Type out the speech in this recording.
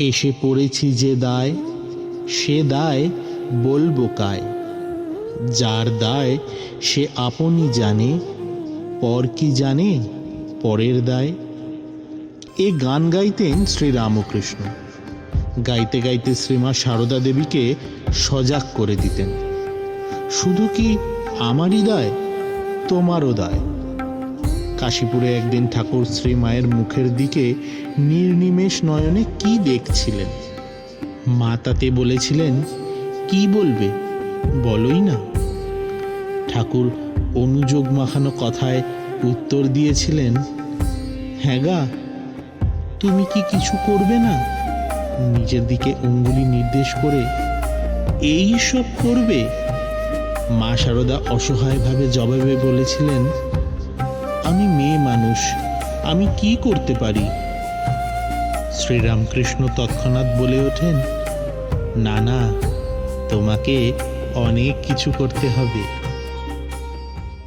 এসে পড়েছি যে দায়, সে দায় বলবো কায়। যার দায় সে আপনি জানে, পর কি জানে পরের দায়। এ গান গাইতেন শ্রীরামকৃষ্ণ। গাইতে গাইতে শ্রীমা সারদা দেবীকে সজাগ করে দিতেন, শুধু কি আমারই দায়, তোমারও দায়। কাশীপুরে একদিন ঠাকুর শ্রীমায়ের মুখের দিকে নির্নিমেষ নয়নে কি দেখছিলেন। মা তাতে বলেছিলেন, কি বলবে বলোই না। ঠাকুর অনুযোগ মাখানো কথায় উত্তর দিয়েছিলেন, হ্যাঁ গা, তুমি কি কিছু করবে না? নিজের দিকে অঙ্গুলি নির্দেশ করে, এই সব করবে? মা সারদা অসহায়ভাবে জবাবে বলেছিলেন, আমি মেয়ে মানুষ, আমি কি করতে পারি? শ্রীরামকৃষ্ণ তৎক্ষণাৎ বলে ওঠেন, না না, তোমাকে অনেক কিছু করতে হবে।